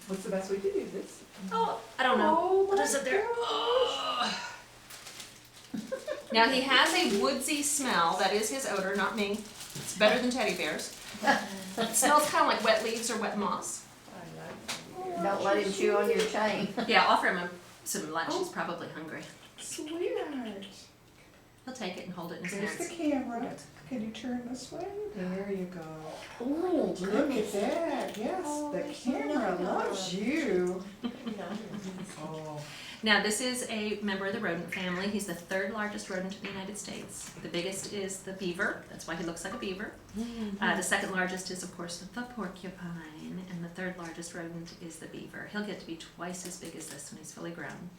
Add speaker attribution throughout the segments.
Speaker 1: What's the best way to do this?
Speaker 2: Oh, I don't know.
Speaker 1: Oh,
Speaker 2: What is it there? Oh. Now he has a woodsy smell. That is his odor, not me. It's better than teddy bears. It smells kind of like wet leaves or wet moss.
Speaker 3: Don't let him chew on your chain.
Speaker 2: Yeah, offer him some lunch. He's probably hungry.
Speaker 1: Sweetheart.
Speaker 2: He'll take it and hold it in his
Speaker 1: There's the
Speaker 2: hands.
Speaker 1: camera. Can you turn this way? There you go.
Speaker 3: Ooh,
Speaker 1: Look at that. Yes,
Speaker 3: Oh,
Speaker 1: the
Speaker 3: it's so
Speaker 1: camera
Speaker 3: nice.
Speaker 1: loves you. Oh.
Speaker 2: Now this is a member of the rodent family. He's the third largest rodent in the United States. The biggest is the beaver. That's why he looks like a beaver. The second largest is, of course, the porcupine. And the third largest rodent is the beaver. He'll get to be twice as big as this when he's fully grown.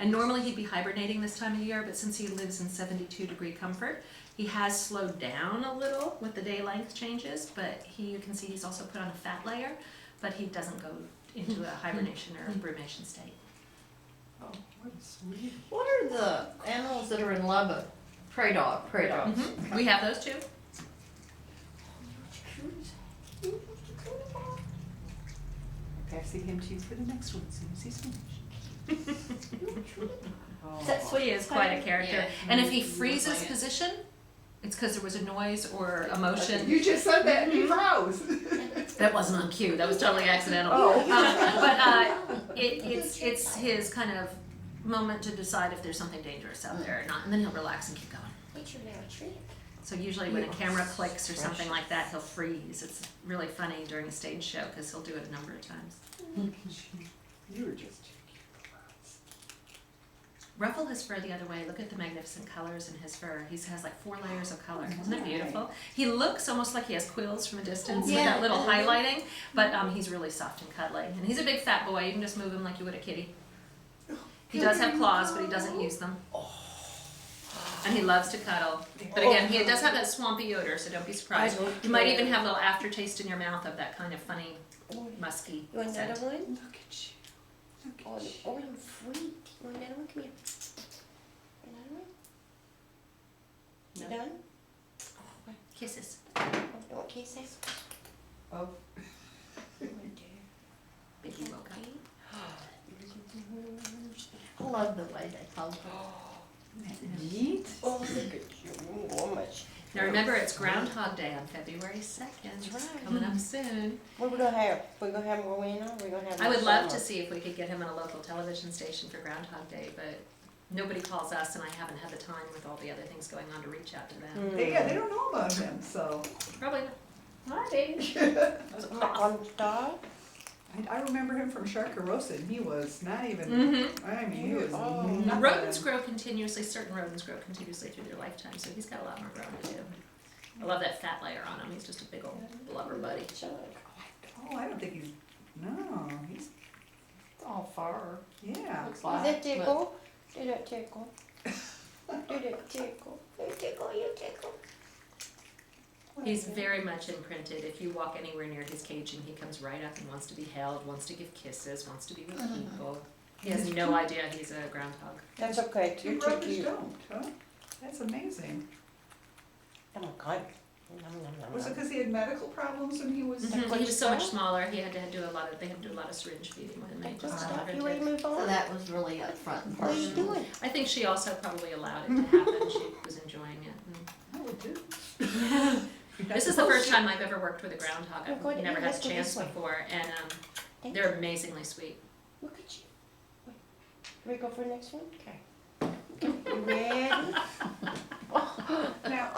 Speaker 2: And normally he'd be hibernating this time of year, but since he lives in 72-degree comfort, he has slowed down a little with the day length changes, but you can see he's also put on a fat layer, but he doesn't go into a hibernation or a brumation state.
Speaker 1: Oh, what a sweet.
Speaker 3: What are the animals that are in love with prey dogs?
Speaker 2: We have those too.
Speaker 1: Patsy him to you for the next one as soon as he's finished. Oh.
Speaker 3: That's
Speaker 2: He is quite a character.
Speaker 3: Yeah.
Speaker 2: And if he freezes position, it's because there was a noise or emotion.
Speaker 1: You just said that and you froze.
Speaker 2: That wasn't on cue. That was totally accidental.
Speaker 1: Oh.
Speaker 2: It's his kind of moment to decide if there's something dangerous out there or not, and then he'll relax and keep going. So usually when a camera clicks or something like that, he'll freeze. It's really funny during a stage show because he'll do it a number of times.
Speaker 1: You were just
Speaker 2: Ruffle his fur the other way. Look at the magnificent colors in his fur. He has like 4 layers of color. Isn't it beautiful? He looks almost like he has quills from a distance with that little highlighting, but he's really soft and cuddly. And he's a big fat boy. You can just move him like you would a kitty. He does have claws, but he doesn't use them. And he loves to cuddle. But again, he does have that swampy odor, so don't be surprised. You might even have a little aftertaste in your mouth of that kind of funny, musky
Speaker 4: You want
Speaker 2: scent.
Speaker 4: another one?
Speaker 1: Look at you. Look
Speaker 4: Oh,
Speaker 1: at you.
Speaker 4: oh, you're sweet. You want another one? Come here. Another one? You
Speaker 2: No.
Speaker 4: done?
Speaker 2: Kisses.
Speaker 4: Oh, you want kisses?
Speaker 1: Oh.
Speaker 2: Baby woke up.
Speaker 3: I love the way they call it.
Speaker 1: Neat.
Speaker 4: Oh, look at you. Oh, much.
Speaker 2: Now remember, it's Groundhog Day on February 2nd.
Speaker 4: That's right.
Speaker 2: Coming up soon.
Speaker 4: What we gonna have? We gonna have him go in, or we gonna have him?
Speaker 2: I would love to
Speaker 4: summer?
Speaker 2: see if we could get him on a local television station for Groundhog Day, but nobody calls us and I haven't had the time with all the other things going on to reach out to them.
Speaker 1: Yeah, they don't know about him, so.
Speaker 2: Probably not. Hi, baby.
Speaker 4: On star?
Speaker 1: I remember him from Sharkarosa, and he was not even,
Speaker 2: Mm-hmm.
Speaker 1: I mean, he was
Speaker 4: Oh.
Speaker 1: nothing.
Speaker 2: Rodents grow continuously, certain rodents grow continuously through their lifetime, so he's got a lot more growing to do. I love that fat layer on him, he's just a big old blubber buddy.
Speaker 1: Oh, I don't think he's, no, he's,
Speaker 3: It's all fur.
Speaker 1: yeah.
Speaker 3: Looks
Speaker 4: Does
Speaker 3: like.
Speaker 4: that tickle? Do that tickle. Do that tickle. You tickle, you tickle.
Speaker 2: He's very much imprinted. If you walk anywhere near his cage and he comes right up and wants to be held, wants to give kisses, wants to be with people. He has no idea he's a groundhog.
Speaker 4: That's okay,
Speaker 1: Two
Speaker 4: you're too
Speaker 1: brothers
Speaker 4: cute.
Speaker 1: don't, huh? That's amazing.
Speaker 4: Oh my God. Nom, nom, nom,
Speaker 1: Was it
Speaker 4: nom.
Speaker 1: because he had medical problems when he was?
Speaker 2: He was so much smaller, he had to do a lot of, they had to do a lot of syringe feeding with him. He
Speaker 4: Good
Speaker 2: just
Speaker 4: stuff.
Speaker 2: never
Speaker 4: You ready to
Speaker 2: did.
Speaker 4: move
Speaker 3: So
Speaker 4: on?
Speaker 3: that was really upfront and
Speaker 4: What are you
Speaker 3: personal.
Speaker 4: doing?
Speaker 2: I think she also probably allowed it to happen. She was enjoying it.
Speaker 1: I would do.
Speaker 2: This is the first time I've ever worked with a groundhog.
Speaker 4: Oh, go
Speaker 2: I've
Speaker 4: ahead.
Speaker 2: never had
Speaker 4: Let's
Speaker 2: a
Speaker 4: go
Speaker 2: chance
Speaker 4: this way.
Speaker 2: before, and
Speaker 4: Thank
Speaker 2: they're amazingly sweet.
Speaker 4: Look at you. Wait. Ready to go for the next one? Okay. You ready?
Speaker 1: Now,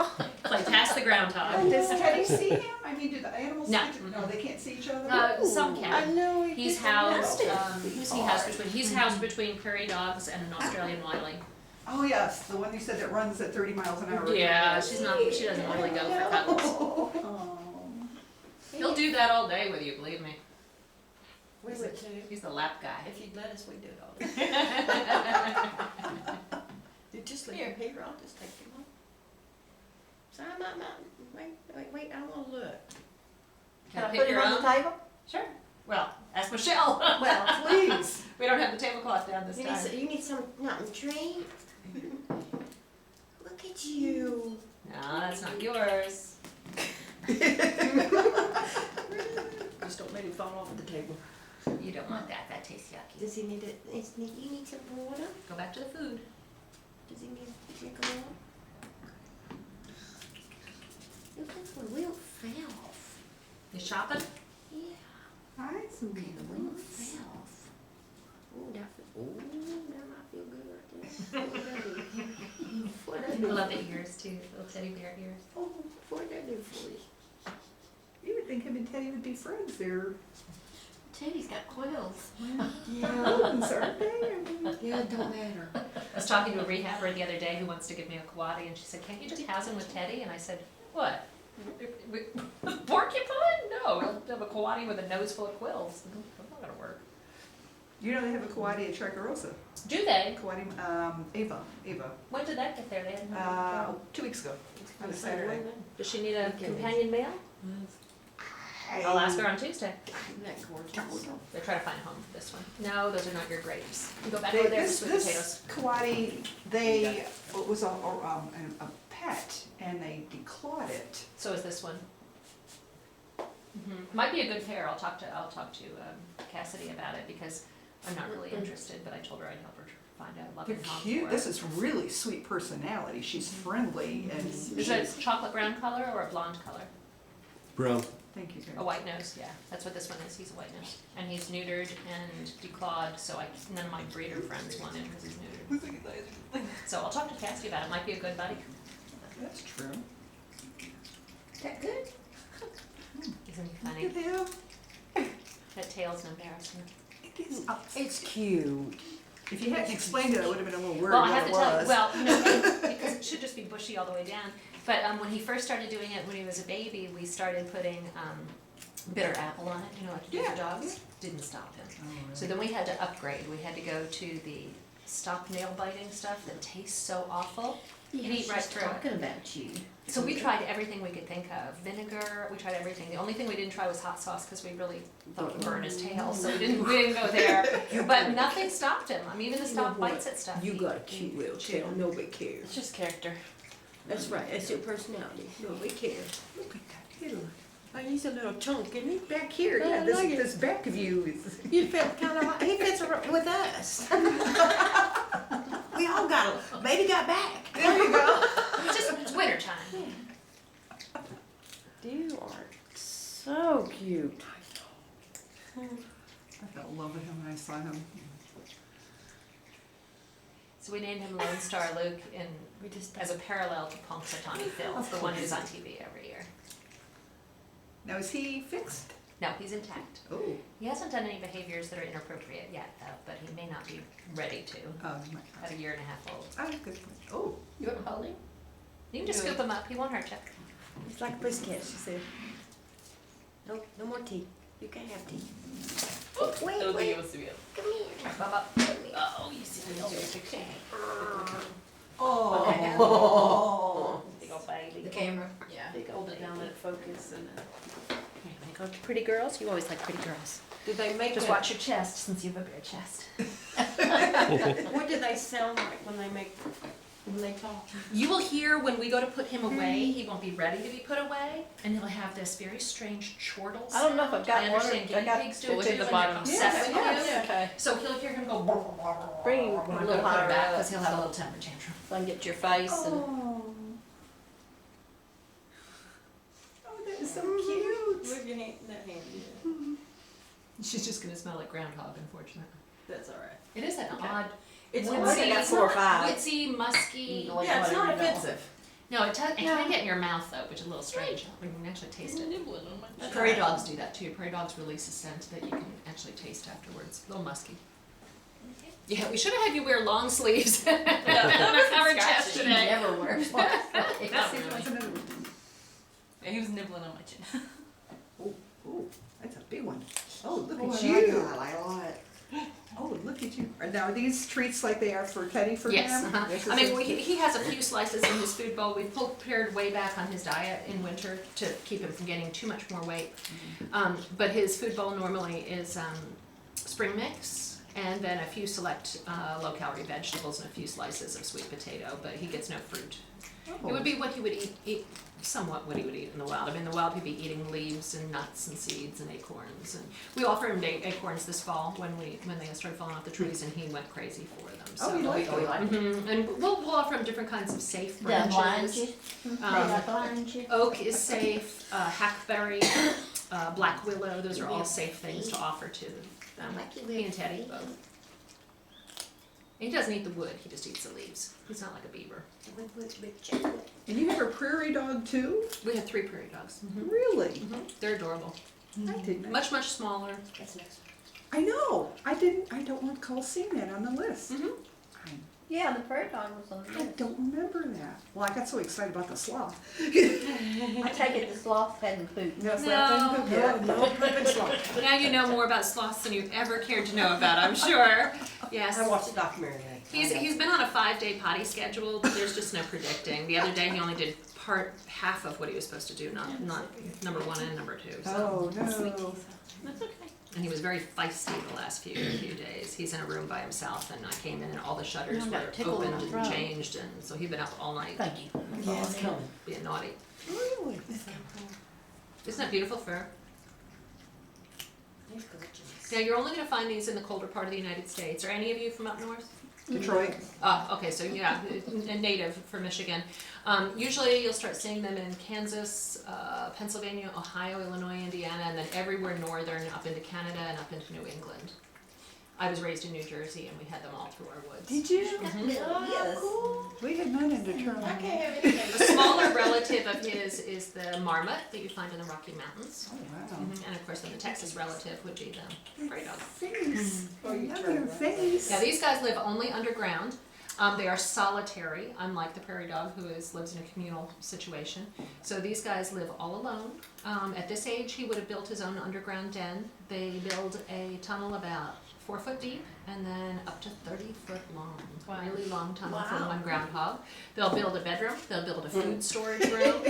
Speaker 2: Play past the groundhog.
Speaker 1: does Teddy see him? I mean, do the animals
Speaker 2: No.
Speaker 1: see, no, they can't see each other?
Speaker 2: Some
Speaker 4: I
Speaker 2: can.
Speaker 4: know.
Speaker 2: He's housed. He's housed between prairie dogs and an Australian Wiley.
Speaker 1: Oh, yes, the one you said that runs at 30 miles an hour.
Speaker 2: Yeah, she doesn't really go for cuddles.
Speaker 1: Oh.
Speaker 2: He'll do that all day with you, believe me.
Speaker 4: We would too.
Speaker 2: He's the lap guy.
Speaker 4: If you'd let us, we'd do it all day. You just leave him here, I'll just take him home. So I'm not, wait, I wanna look.
Speaker 3: Can I
Speaker 2: Pick
Speaker 3: put him
Speaker 2: your
Speaker 3: on the
Speaker 2: own?
Speaker 3: table?
Speaker 2: Sure. Well, ask Michelle.
Speaker 1: Well, please.
Speaker 2: We don't have the tablecloth down this
Speaker 4: You
Speaker 2: time.
Speaker 4: need some, not tree? Look at you.
Speaker 2: No, that's not yours.
Speaker 4: Just don't let him fall off the table.
Speaker 2: You don't want that, that tastes yucky.
Speaker 4: Does he need it? You need some water?
Speaker 2: Go back to the food.
Speaker 4: Does he need a drink of water? Look, that's the wheel fell off.
Speaker 2: You shopping?
Speaker 4: Yeah,
Speaker 1: Hi,
Speaker 4: the wheel
Speaker 1: sweeties.
Speaker 4: fell off. That might feel good right there. What
Speaker 2: I
Speaker 4: that do?
Speaker 2: love the ears too, little teddy bear ears.
Speaker 4: Oh, what that do for you?
Speaker 1: You would think him and Teddy would be friends. They're
Speaker 3: Teddy's got quills.
Speaker 1: rodents, aren't they? I mean,
Speaker 4: Yeah, it don't matter.
Speaker 2: I was talking to a rehabber the other day who wants to give me a Kawadi, and she said, "Can't you just house him with Teddy?" And I said, "What? Porcupine? No, he'll have a Kawadi with a nose full of quills. That's not gonna work."
Speaker 1: you know they have a Kawadi at Tragarosa.
Speaker 2: Do they?
Speaker 1: Kawadi, Ava.
Speaker 2: When did that get there? They hadn't.
Speaker 1: 2 weeks ago. On a Saturday.
Speaker 2: Does she need a
Speaker 4: Okay.
Speaker 2: companion male? I'll ask her on Tuesday.
Speaker 4: Isn't that gorgeous?
Speaker 2: They're trying to find a home for this one. No, those are not your grapes. You go back
Speaker 1: They-
Speaker 2: over there to
Speaker 1: this
Speaker 2: sweet
Speaker 1: this
Speaker 2: potatoes.
Speaker 1: Kawadi, they it was a pet, and they declawed it.
Speaker 2: So is this one. Might be a good pair. I'll talk to Cassidy about it because I'm not really interested, but I told her I'd help her find a
Speaker 1: They're
Speaker 2: loving home
Speaker 1: cute.
Speaker 2: for
Speaker 1: This
Speaker 2: her.
Speaker 1: is really sweet personality. She's friendly and
Speaker 2: Is it a chocolate brown color or a blonde color?
Speaker 5: Brown.
Speaker 1: thank you.
Speaker 2: A white nose, yeah. That's what this one is. He's a white nose. And he's neutered and declawed, so none of my breeder friends want him because he's neutered. So I'll talk to Cassidy about it. Might be a good buddy.
Speaker 1: That's true.
Speaker 4: Is that good?
Speaker 2: Isn't he
Speaker 1: Look
Speaker 2: funny?
Speaker 1: at him.
Speaker 2: That tail's an embarrassment.
Speaker 1: It is.
Speaker 4: It's cute.
Speaker 1: If you hadn't explained it, I would have been a little worried
Speaker 2: Well, I
Speaker 1: what
Speaker 2: have
Speaker 1: it
Speaker 2: to tell you,
Speaker 1: was.
Speaker 2: well, no, because it should just be bushy all the way down. But when he first started doing it, when he was a baby, we started putting bitter apple on it, you know, like you do
Speaker 1: Yeah,
Speaker 2: for dogs. Didn't stop him.
Speaker 1: Oh, really?
Speaker 2: So then we had to upgrade. We had to go to the stop nail biting stuff that tastes so awful.
Speaker 3: Yeah,
Speaker 2: He'd eat
Speaker 3: she's
Speaker 2: right through it.
Speaker 3: talking about you.
Speaker 2: So we tried everything we could think of. Vinegar, we tried everything. The only thing we didn't try was hot sauce because we really thought he'd burn his tail, so we didn't go there. But nothing stopped him. I mean, even the stop bites at stuff.
Speaker 4: You
Speaker 2: he-
Speaker 4: got a cute little
Speaker 2: chewed.
Speaker 4: tail, nobody cares.
Speaker 3: It's just character.
Speaker 4: That's right, that's your personality, nobody cares.
Speaker 1: Look at that little.
Speaker 4: Oh, he's a little chunk, isn't he?
Speaker 1: Back here,
Speaker 4: I
Speaker 1: yeah,
Speaker 4: like it.
Speaker 1: this back of you is.
Speaker 4: You felt kind of like, he fits with us. We all got a, baby got back.
Speaker 1: There you go.
Speaker 2: It's winter time.
Speaker 4: You are so cute.
Speaker 1: I fell in love with him when I saw him.
Speaker 2: So we named him Lone Star Luke
Speaker 4: We just,
Speaker 2: as a parallel to Punxsutawney Phil, the one who's on TV every year.
Speaker 1: Now, is he fixed?
Speaker 2: No, he's intact.
Speaker 1: Oh.
Speaker 2: He hasn't done any behaviors that are inappropriate yet, though, but he may not be ready to at a year and a half old.
Speaker 1: Oh, good point. Oh.
Speaker 4: you want to hold him?
Speaker 2: You can just scoop him up. He won't hurt you.
Speaker 4: It's like a pussycat, she said. No, no more tea. You can't have tea. Wait, come here.
Speaker 2: Bubba.
Speaker 4: Oh, you see me.
Speaker 1: Oh.
Speaker 2: Big old baby.
Speaker 3: The camera.
Speaker 4: Yeah.
Speaker 3: Hold it down, let it focus and.
Speaker 2: Pretty girls? You always like pretty girls.
Speaker 4: Did they make
Speaker 2: Just
Speaker 4: that-
Speaker 2: watch your chest since you have a bare chest.
Speaker 4: What do they sound like when they talk?
Speaker 2: You will hear when we go to put him away, he won't be ready to be put away, and he'll have this very strange chortle
Speaker 3: I don't know if I've got
Speaker 2: I
Speaker 3: one.
Speaker 2: understand
Speaker 3: I
Speaker 2: guinea
Speaker 3: got
Speaker 2: pigs do it
Speaker 3: it's
Speaker 2: too,
Speaker 3: at the
Speaker 2: and
Speaker 3: bottom.
Speaker 2: they're
Speaker 1: Yes,
Speaker 2: upset with
Speaker 1: yes.
Speaker 2: you.
Speaker 3: Okay.
Speaker 2: So he'll hear him go.
Speaker 3: Bring him
Speaker 2: When
Speaker 3: a
Speaker 2: I go
Speaker 3: little
Speaker 2: to put him
Speaker 3: higher
Speaker 2: back,
Speaker 3: up.
Speaker 2: because he'll have a little temper tantrum.
Speaker 3: So I can get your face and.
Speaker 1: Oh. Oh, that is so cute.
Speaker 4: Move your hand, that hand,
Speaker 2: She's just gonna smell like Groundhog, unfortunately.
Speaker 4: That's all right.
Speaker 2: It is an odd,
Speaker 4: It's
Speaker 2: woodsy,
Speaker 4: only got 4 or 5.
Speaker 2: woodsy, musky.
Speaker 3: Like
Speaker 4: Yeah, it's not
Speaker 3: whatever you
Speaker 4: offensive.
Speaker 2: No, it can get in your mouth though, which is a little strange. You can actually taste it.
Speaker 4: That's
Speaker 2: Prairie
Speaker 4: right.
Speaker 2: dogs do that too. Prairie dogs release a scent that you can actually taste afterwards. A little musky. Yeah, we should have had you wear long sleeves. On a covered chest
Speaker 3: She
Speaker 2: today.
Speaker 3: never wears one.
Speaker 1: See, that's another one.
Speaker 6: Yeah, he was nibbling on my chin.
Speaker 1: Oh, that's a big one. Oh, look
Speaker 4: Oh,
Speaker 1: at
Speaker 4: I
Speaker 1: you.
Speaker 4: like it a lot.
Speaker 1: Oh, look at you. Now, are these treats like they are for Teddy for
Speaker 2: Yes,
Speaker 1: him?
Speaker 2: uh-huh.
Speaker 1: This
Speaker 2: I
Speaker 1: is
Speaker 2: mean,
Speaker 1: a-
Speaker 2: he has a few slices in his food bowl. We've pared way back on his diet in winter to keep him from getting too much more weight. But his food bowl normally is spring mix and then a few select low-calorie vegetables and a few slices of sweet potato, but he gets no fruit. It would be what he would eat, somewhat what he would eat in the wild. I mean, in the wild he'd be eating leaves and nuts and seeds and acorns. And we offered him acorns this fall when they started falling off the trees, and he went crazy for them. So.
Speaker 1: Oh, he liked it.
Speaker 2: Mhm. And we'll offer him different kinds of safe
Speaker 3: The
Speaker 2: branches.
Speaker 3: oranges.
Speaker 2: Um, Oak is safe, hackberry, black willow, those are all safe things to offer to them. He and Teddy both. He doesn't eat the wood, he just eats the leaves. He's not like a beaver.
Speaker 1: And you have a prairie dog too?
Speaker 2: We have 3 prairie dogs.
Speaker 1: Really?
Speaker 2: They're adorable.
Speaker 1: I didn't.
Speaker 2: Much, much smaller.
Speaker 4: That's next.
Speaker 1: I know. I don't recall seeing that on the list.
Speaker 3: Yeah, the prairie dog was on the
Speaker 1: I
Speaker 3: list.
Speaker 1: don't remember that. Well, I got so excited about the sloth.
Speaker 3: I take it the sloth hadn't pooped.
Speaker 1: No, sloth didn't poop yet. No pooping sloth.
Speaker 2: Now you know more about sloths than you ever cared to know about, I'm sure. Yes.
Speaker 4: I watched the documentary tonight.
Speaker 2: He's been on a 5-day potty schedule, but there's just no predicting. The other day he only did half of what he was supposed to do, not number 1 and number 2. So.
Speaker 1: Oh, no.
Speaker 2: That's okay. And he was very feisty the last few days. He's in a room by himself, and I came in and all the shutters
Speaker 3: No,
Speaker 2: were
Speaker 3: that tickle
Speaker 2: opened
Speaker 3: in
Speaker 2: and
Speaker 3: my throat.
Speaker 2: changed, and so he'd been up all night
Speaker 3: Thank you.
Speaker 1: Yeah,
Speaker 4: It's coming.
Speaker 2: being naughty.
Speaker 3: Really?
Speaker 2: Isn't that beautiful fur?
Speaker 4: He's gorgeous.
Speaker 2: Now, you're only going to find these in the colder part of the United States. Are any of you from up north?
Speaker 1: Detroit.
Speaker 2: Okay, so yeah, a native for Michigan. Usually you'll start seeing them in Kansas, Pennsylvania, Ohio, Illinois, Indiana, and then everywhere northern up into Canada and up into New England. I was raised in New Jersey, and we had them all through our woods.
Speaker 1: Did you?
Speaker 3: Yes.
Speaker 1: We had none in Detroit.
Speaker 4: I can't have anything.
Speaker 2: The smaller relative of his is the marmot that you find in the Rocky Mountains.
Speaker 1: Oh, wow.
Speaker 2: And of course, then the Texas relative would be the prairie dog.
Speaker 1: Face.
Speaker 4: Oh, you
Speaker 1: Love
Speaker 4: turn
Speaker 1: your
Speaker 4: right.
Speaker 1: face.
Speaker 2: Yeah, these guys live only underground. They are solitary, unlike the prairie dog who lives in a communal situation. So these guys live all alone. At this age, he would have built his own underground den. They build a tunnel about 4 foot deep and then up to 30 foot long.
Speaker 6: Wow.
Speaker 2: Really long tunnel for
Speaker 3: Wow.
Speaker 2: one groundhog. They'll build a bedroom. They'll build a food storage room.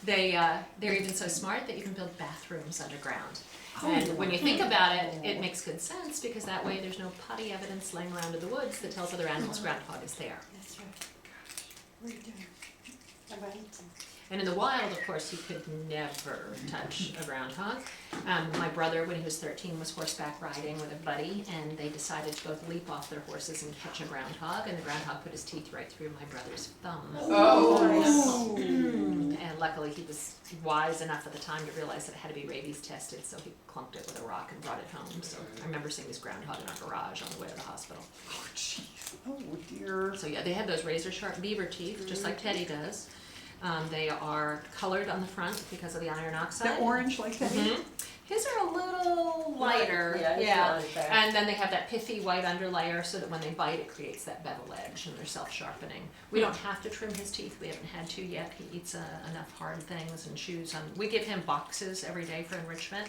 Speaker 2: They're even so smart that you can build bathrooms underground. And when you think about it, it makes good sense because that way there's no potty evidence laying around in the woods that tells other animals groundhog is there.
Speaker 4: That's right. What are you doing? I'm ready to.
Speaker 2: And in the wild, of course, you could never touch a groundhog. My brother, when he was 13, was horseback riding with a buddy, and they decided to both leap off their horses and catch a groundhog, and the groundhog put his teeth right through my brother's thumb.
Speaker 1: Oh.
Speaker 2: And luckily, he was wise enough at the time to realize that it had to be rabies tested, so he clumped it with a rock and brought it home. So I remember seeing this groundhog in our garage on the way to the hospital.
Speaker 1: Oh, jeez. Oh, dear.
Speaker 2: So yeah, they had those razor-sharp beaver teeth, just like Teddy does. They are colored on the front because of the iron oxide.
Speaker 1: The orange like that?
Speaker 2: Mhm. His are a little lighter,
Speaker 4: Yeah.
Speaker 2: and then they have that pithy white underlayer so that when they bite it creates that bevel edge and they're self-sharpening. We don't have to trim his teeth, we haven't had to yet. He eats enough hard things and chews on. We give him boxes every day for enrichment.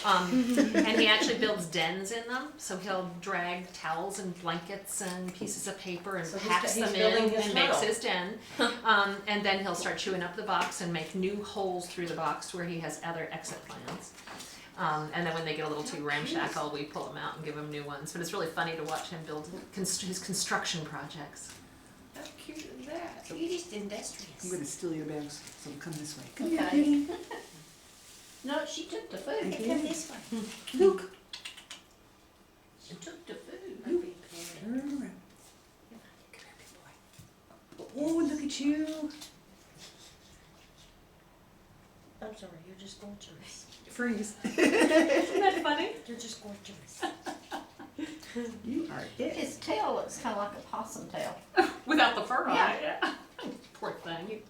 Speaker 2: And he actually builds dens in them, so he'll drag towels and blankets and pieces of paper and
Speaker 4: So
Speaker 2: packs
Speaker 4: he's
Speaker 2: them
Speaker 4: building
Speaker 2: in
Speaker 4: his
Speaker 2: and makes
Speaker 4: tunnel.
Speaker 2: his den. And then he'll start chewing up the box and make new holes through the box where he has other exit plans. And then when they get a little too ramshackle, we pull them out and give them new ones. But it's really funny to watch him build his construction projects.
Speaker 4: How cute is that? He's just industrious.
Speaker 1: I'm going to steal your bags, so come this way. Come
Speaker 3: Okay.
Speaker 1: here, Kitty.
Speaker 3: No, she took the food.
Speaker 1: Okay.
Speaker 4: Come this way.
Speaker 1: Luke,
Speaker 3: She took the food.
Speaker 4: My big parrot.
Speaker 1: turn around. Come here, big boy. Oh, look at you.
Speaker 4: I'm sorry, you're just gorgeous.
Speaker 1: Freeze.
Speaker 2: Isn't that funny?
Speaker 4: You're just gorgeous.
Speaker 1: You are it.
Speaker 3: His tail looks kind of like a possum tail.
Speaker 2: Without the fur on
Speaker 3: Yeah.
Speaker 2: it. Yeah. Poor thing.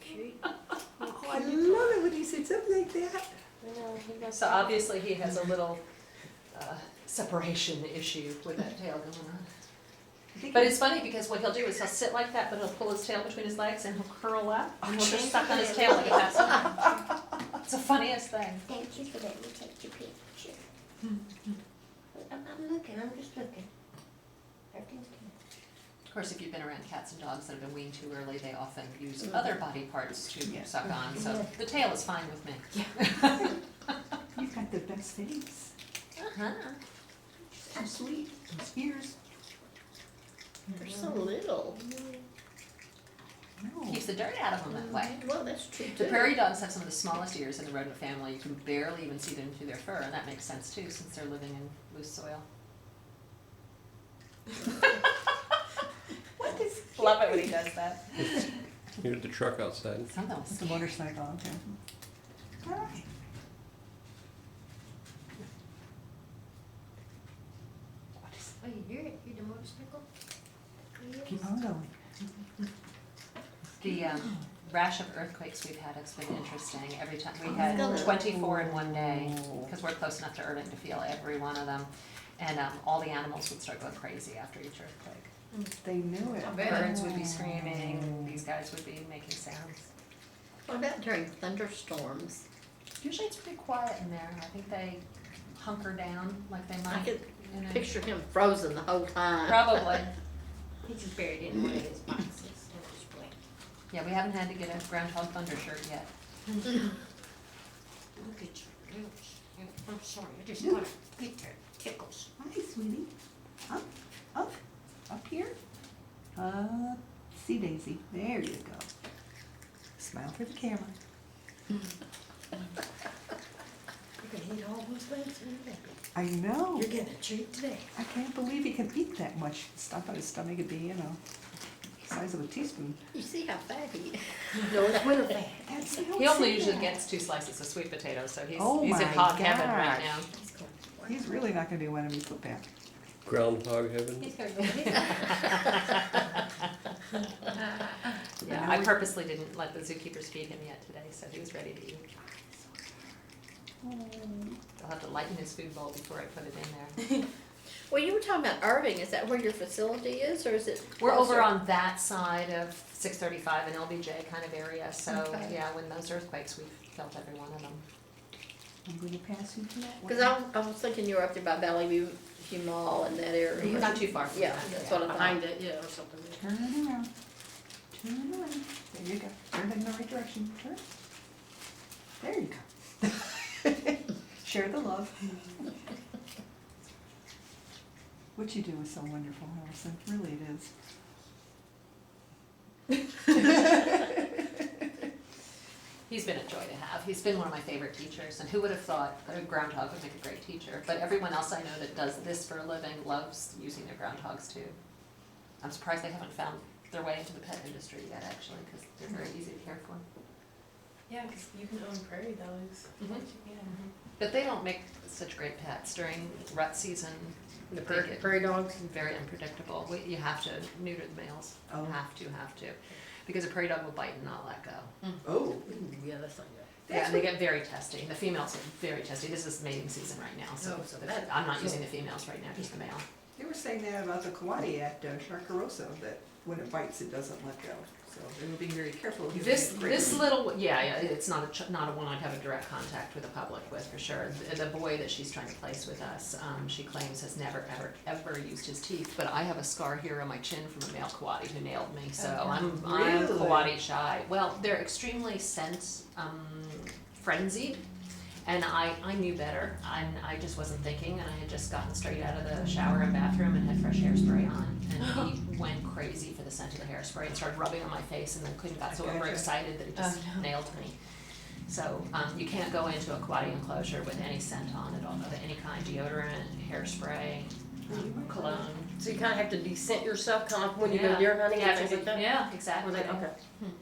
Speaker 1: Oh, I love it when he sits up like that.
Speaker 2: So obviously he has a little separation issue with that tail going on. But it's funny because what he'll do is he'll sit like that, but he'll pull his tail between his legs and he'll curl up and he'll just suck on his tail like a pacifier. It's the funniest thing.
Speaker 4: Thank you for letting me take your picture. I'm looking, I'm just looking. Everything's good.
Speaker 2: Of course, if you've been around cats and dogs that have been weaned too early, they often use other body parts to
Speaker 1: Yeah.
Speaker 2: suck on, so the tail is fine with me.
Speaker 1: You've got the best face.
Speaker 2: Uh-huh.
Speaker 1: Too sweet, those ears.
Speaker 3: They're so little.
Speaker 1: No.
Speaker 2: Keeps the dirt out of them that way.
Speaker 3: Well, that's true
Speaker 2: The
Speaker 3: too.
Speaker 2: prairie dogs have some of the smallest ears in the rodent family. You can barely even see them through their fur, and that makes sense too, since they're living in loose soil.
Speaker 1: What is?
Speaker 2: Love it when he does that.
Speaker 5: You hear the truck outside.
Speaker 2: Sometimes.
Speaker 1: It's a motorcycle, okay. All right. What is,
Speaker 3: Oh, you hear it? Hear the motorcycle?
Speaker 1: keep on going.
Speaker 2: The rash of earthquakes we've had has been interesting. Every time, we
Speaker 3: Oh,
Speaker 2: had
Speaker 3: really?
Speaker 2: 24 in one day, because we're close enough to Irving to feel every one of them. And all the animals would start going crazy after each earthquake.
Speaker 1: They knew it.
Speaker 3: I bet.
Speaker 2: Birds would be screaming, these guys would be making sounds.
Speaker 3: What about during thunderstorms?
Speaker 2: Usually it's pretty quiet in there. I think they hunker down like they
Speaker 3: I
Speaker 2: might.
Speaker 3: could
Speaker 2: in a-
Speaker 3: picture him frozen the whole time.
Speaker 2: Probably.
Speaker 4: He's just buried in one of his boxes in his blanket.
Speaker 2: Yeah, we haven't had to get a Groundhog Thunder shirt yet.
Speaker 4: Look at your lips. I'm sorry, I just got a picture. Tickles.
Speaker 1: Hi, sweetie. Up here. See Daisy. There you go. Smile for the camera.
Speaker 4: You can eat all those things in a day.
Speaker 1: I know.
Speaker 4: You're getting a treat today.
Speaker 1: I can't believe he can eat that much stuff on his stomach. It'd be, the size of a teaspoon.
Speaker 3: You see how fat he is.
Speaker 4: No, it's winter fat.
Speaker 1: That's,
Speaker 2: He only usually gets 2 slices of sweet potato, so
Speaker 1: Oh
Speaker 2: he's in
Speaker 1: my
Speaker 2: hot heaven right
Speaker 1: gosh.
Speaker 2: now.
Speaker 4: He's going, wow.
Speaker 1: He's really not gonna be one to be put back.
Speaker 5: Groundhog heaven.
Speaker 4: He's going to
Speaker 2: Yeah, I purposely didn't let the zookeepers feed him yet today, so he was ready to eat. I'll have to lighten his food bowl before I put it in there.
Speaker 3: Well, you were talking about Irving. Is that where your facility is, or is it?
Speaker 2: We're over
Speaker 3: closer?
Speaker 2: on that side of 635 and LBJ kind of area, so
Speaker 3: Okay.
Speaker 2: yeah, when those earthquakes, we felt every one of them.
Speaker 1: I'm gonna pass you to that one.
Speaker 3: Cause I was thinking you were up there by Valley View Mall and that area.
Speaker 2: Not too far from
Speaker 3: Yeah,
Speaker 2: that.
Speaker 3: that's what I thought.
Speaker 4: behind it, yeah, or something.
Speaker 1: Turn it around. Turn it around. There you go. Turn it in the right direction. Turn. There you go. Share the love. What you do is so wonderful, Allison. Really it is.
Speaker 2: He's been a joy to have. He's been one of my favorite teachers, and who would have thought that a groundhog would make a great teacher? But everyone else I know that does this for a living loves using their groundhogs too. I'm surprised they haven't found their way into the pet industry yet, actually, because they're very easy to care for.
Speaker 6: Yeah, because you can own prairie dogs.
Speaker 2: Mhm.
Speaker 6: Yeah.
Speaker 2: But they don't make such great pets during rut season.
Speaker 4: The
Speaker 2: They
Speaker 4: prairie,
Speaker 2: get
Speaker 4: prairie dogs.
Speaker 2: very unpredictable. You have to neuter the males.
Speaker 1: Oh.
Speaker 2: Have to. Because a prairie dog will bite and not let go.
Speaker 1: Oh.
Speaker 4: Ooh, yeah, that's not good.
Speaker 2: Yeah, and they get very testy. The females are very testy. This is mating season right now, so
Speaker 4: Oh, so that-
Speaker 2: I'm not using the females right now, just the male.
Speaker 1: They were saying that about the coati at Sharkarosa, that when it bites, it doesn't let go. So they were being very careful. of
Speaker 2: This
Speaker 1: giving it great
Speaker 2: this
Speaker 1: food.
Speaker 2: little, yeah, it's not not a one I'd have a direct contact with the public with for sure. The boy that she's trying to place with us, she claims has never ever used his teeth. But I have a scar here on my chin from a male coati who nailed me, so I'm
Speaker 1: Really?
Speaker 2: coati shy. Well, they're extremely scent frenzied. And I knew better, and I just wasn't thinking, and I had just gotten straight out of the shower and bathroom and had fresh hairspray on. And he went crazy for the scent of the hairspray and started rubbing on my face, and then got so
Speaker 1: Gotcha.
Speaker 2: overexcited that it just
Speaker 6: Oh, no.
Speaker 2: nailed me. So, you can't go into a coati enclosure with any scent on at all, of any kind, deodorant, hairspray, cologne.
Speaker 4: So you kind of have to descent yourself, kind of like when you go
Speaker 2: Yeah.
Speaker 4: deer hunting
Speaker 2: Yeah,
Speaker 4: and things like that?
Speaker 2: yeah,
Speaker 4: Or
Speaker 2: exactly.
Speaker 4: they, okay.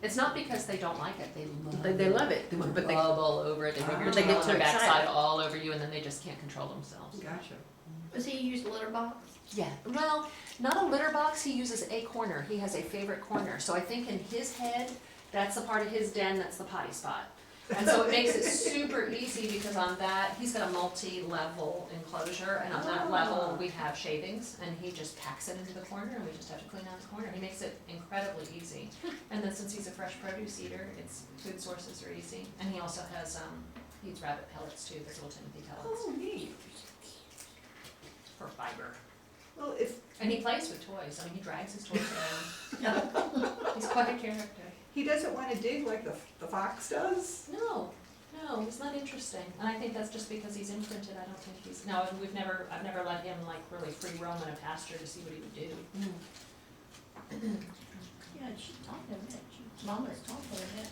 Speaker 2: It's not because they don't like it, they love
Speaker 4: They love it,
Speaker 2: They want
Speaker 4: but
Speaker 2: to
Speaker 4: they,
Speaker 2: rub all over it, they rub your
Speaker 1: But they
Speaker 2: tail
Speaker 1: get
Speaker 2: on
Speaker 4: too
Speaker 2: their backside
Speaker 4: excited.
Speaker 2: all over you, and then they just can't control themselves.
Speaker 1: Gotcha.
Speaker 3: Does he use litter box?
Speaker 2: Yeah, well, not a litter box, he uses a corner, he has a favorite corner, so I think in his head, that's the part of his den that's the potty spot. And so it makes it super easy, because on that, he's got a multi-level enclosure, and on that level, we have shavings, and he just packs it into the corner, and we just have to clean out the corner, he makes it incredibly easy. And then since he's a fresh produce eater, its food sources are easy, and he also has, he eats rabbit pellets too, those little Timothy pellets,
Speaker 1: Oh, neat.
Speaker 2: for fiber.
Speaker 1: Well, if
Speaker 2: And he plays with toys. I mean, he drags his toys around. He's quite a character.
Speaker 1: he doesn't want to dig like the fox does,
Speaker 2: No, he's not interesting. And I think that's just because he's imprinted. I don't think he's no, I've never let him like really free roam in a pasture to see what he would do.
Speaker 3: Yeah, she taught him that. Mama's taught her that.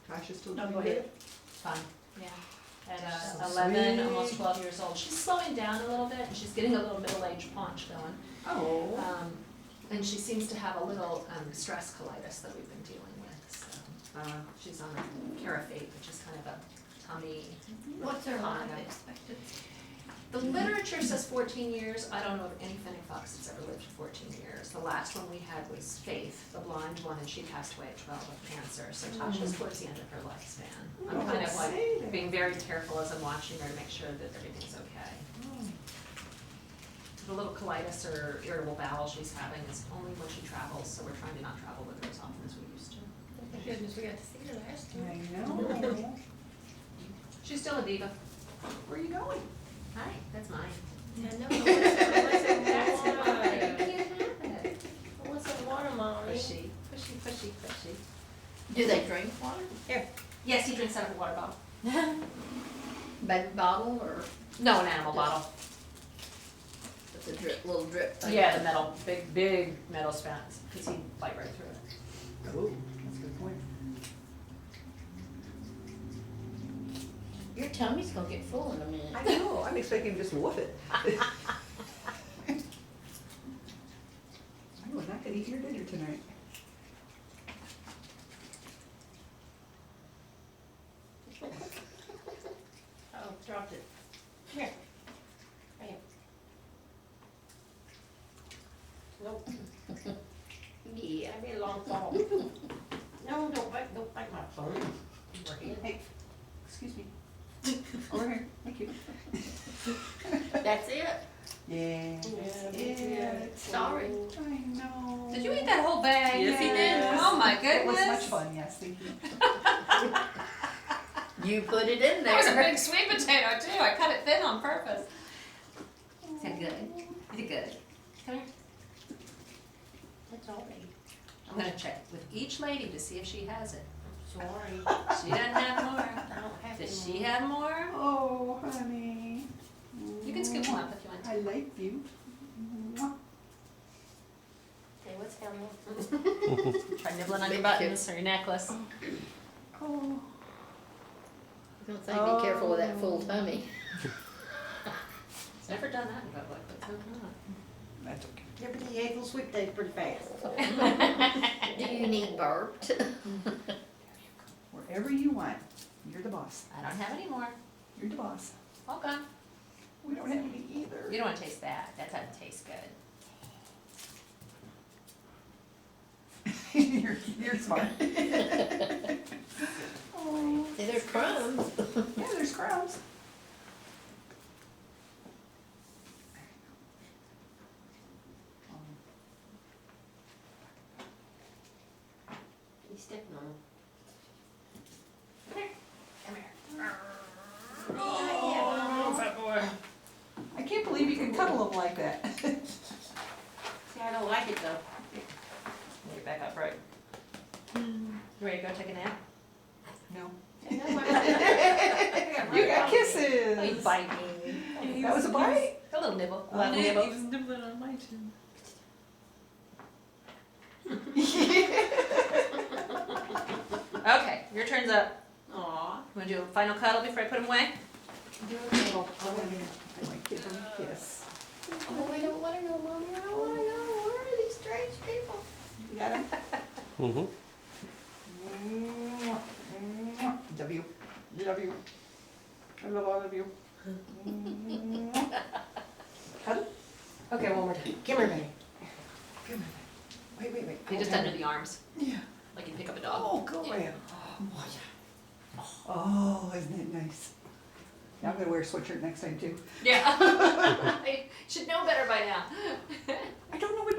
Speaker 1: Tasha's still
Speaker 3: No,
Speaker 1: doing
Speaker 3: go
Speaker 1: good?
Speaker 3: ahead.
Speaker 2: Fun, yeah. At
Speaker 1: So
Speaker 2: 11,
Speaker 1: sweet.
Speaker 2: almost 12 years old. She's slowing down a little bit, and she's getting a little middle-aged paunch going.
Speaker 1: Oh.
Speaker 2: And she seems to have a little stress colitis that we've been dealing with, so she's on a Carafate, which is kind of a tummy.
Speaker 3: What's her life
Speaker 2: combo.
Speaker 3: expectancy?
Speaker 2: The literature says 14 years. I don't know of any fennec fox that's ever lived for 14 years. The last one we had was Faith, the blonde one, and she passed away at 12 of cancer. So Tasha's towards the end of her lifespan. I'm
Speaker 1: Oh,
Speaker 2: kind of
Speaker 1: say
Speaker 2: like
Speaker 1: that.
Speaker 2: being very careful as I'm watching her to make sure that everything's okay. The little colitis or irritable bowel she's having is only when she travels, so we're trying to not travel with her as often as we used to.
Speaker 3: Thank goodness we got to see her last
Speaker 1: I
Speaker 3: time.
Speaker 1: know.
Speaker 2: She's still a diva.
Speaker 1: Where are you going?
Speaker 2: Hi, that's mine.
Speaker 3: I know.
Speaker 2: You
Speaker 3: What's
Speaker 2: can't have it.
Speaker 4: What's the water, Molly?
Speaker 2: Pushy, pushy, pushy, pushy.
Speaker 3: Do they drink water?
Speaker 2: Yes, he drinks out of a water bottle.
Speaker 3: Baby bottle or
Speaker 2: No, an animal bottle.
Speaker 3: with the drip, little drip thing?
Speaker 2: Yeah, the metal, big metal spout, because he'd bite right through it.
Speaker 1: Oh, that's a good point.
Speaker 3: Your tummy's gonna get full in a minute.
Speaker 1: I know, I'm expecting him to just woof it. I was not gonna eat your dinner tonight.
Speaker 4: Oh, dropped it. Here. Right here. Nope. Yeah, I made a long fall. No, don't bite my phone. Overhead.
Speaker 1: Hey, excuse me. Over here, thank you.
Speaker 3: That's it?
Speaker 1: Yeah.
Speaker 4: Yeah.
Speaker 3: Sorry.
Speaker 1: I know.
Speaker 2: Did you eat that whole bag?
Speaker 1: Yes, he did.
Speaker 2: Oh my
Speaker 1: It was much
Speaker 2: goodness.
Speaker 1: fun, yes, thank you.
Speaker 3: You put it in
Speaker 2: That was a
Speaker 3: there.
Speaker 2: big sweet potato too. I cut it thin on purpose. Is that good? Is it good? Come here.
Speaker 4: It's already.
Speaker 2: I'm gonna check with each lady to see if she has it.
Speaker 4: Sorry.
Speaker 2: She doesn't have more.
Speaker 4: I don't have
Speaker 2: Does
Speaker 4: any
Speaker 2: she have more?
Speaker 1: Oh, honey.
Speaker 2: You can scoop one up if you want to.
Speaker 1: I like you. Mwah.
Speaker 4: Okay, what's Helen?
Speaker 2: Try nibbling on your
Speaker 3: Big
Speaker 2: buttons or your necklace.
Speaker 1: Oh.
Speaker 3: I don't think be careful with that full tummy.
Speaker 2: Never done that in public, but so not.
Speaker 1: That's okay.
Speaker 4: Yeah, but he ate those sweet days pretty fast.
Speaker 3: Do you need burped?
Speaker 1: Wherever you want, you're the boss.
Speaker 2: I don't have any more.
Speaker 1: You're the boss.
Speaker 2: All gone.
Speaker 1: We don't have any either.
Speaker 2: You don't want to taste that. That doesn't taste good.
Speaker 1: You're smart. Oh,
Speaker 3: See, there's crumbs.
Speaker 1: yeah, there's crumbs.
Speaker 4: He's stepping on them.
Speaker 2: Come here.
Speaker 4: Oh, fat boy.
Speaker 1: I can't believe you can cuddle them like that.
Speaker 4: See, I don't like it though.
Speaker 2: Get back up, right? You ready to go take a nap?
Speaker 1: No.
Speaker 4: I know,
Speaker 1: You got kisses.
Speaker 2: Oh, you bite me.
Speaker 1: That was a bite?
Speaker 2: A little nibble. A
Speaker 1: Oh.
Speaker 2: little nibble.
Speaker 6: nibbling on my chin.
Speaker 2: Okay, your turn's up.
Speaker 4: Aw.
Speaker 2: You want to do a final cuddle before I put him away?
Speaker 4: Do a little.
Speaker 1: I like give them a kiss.
Speaker 3: Oh, I don't wanna know, Mommy, I don't wanna know. Where are these strange people?
Speaker 1: You got him?
Speaker 5: Mm-hmm.
Speaker 1: Love you. Love you. I love all of you. Cuddle?
Speaker 4: Okay, one more time. Come here, baby.
Speaker 1: Come here. Wait, wait, wait.
Speaker 2: You just under the arms,
Speaker 1: Yeah.
Speaker 2: like you pick up a dog.
Speaker 1: Oh, go ahead. Oh, isn't it nice? Now I'm gonna wear a sweatshirt next time too.
Speaker 2: Yeah. I should know better by now.
Speaker 1: I don't know what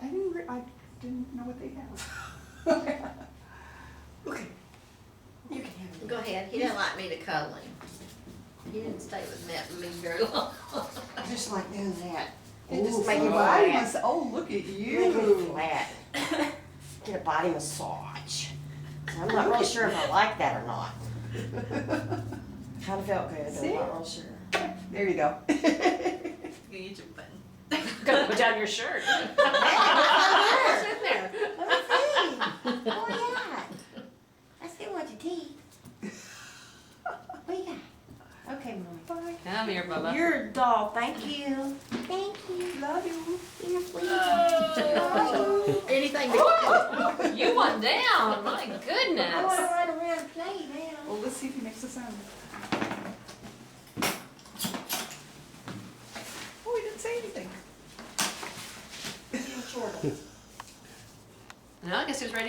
Speaker 1: I didn't know what they have. Okay.
Speaker 4: You can have it.
Speaker 3: Go ahead, he didn't like me to cuddle him. He didn't stay with me very long.
Speaker 4: I just like doing that.
Speaker 1: Oh,
Speaker 4: Just make it
Speaker 1: body
Speaker 4: flat.
Speaker 1: oh, look at
Speaker 4: Make it
Speaker 1: you.
Speaker 4: flat. Get a body massage. I'm not really sure if I like that or not. Kinda felt good,
Speaker 1: See?
Speaker 4: though, not real sure.
Speaker 1: There you go.
Speaker 6: You get your button.
Speaker 2: Gotta put down your shirt.
Speaker 4: What's in there?
Speaker 3: Let me see. Oh, yeah. I still want your teeth. What you got? Okay, Mommy.
Speaker 1: Bye.
Speaker 2: Come here, Bubba.
Speaker 4: You're a doll, thank you.
Speaker 3: Thank you.
Speaker 1: Love you.
Speaker 3: You're pleased.
Speaker 4: Anything to
Speaker 2: You went down, my
Speaker 3: I wanna
Speaker 2: goodness.
Speaker 3: run around and play now.
Speaker 1: Well, let's see if he makes a sound. Oh, he didn't say anything.
Speaker 2: No, I guess he was ready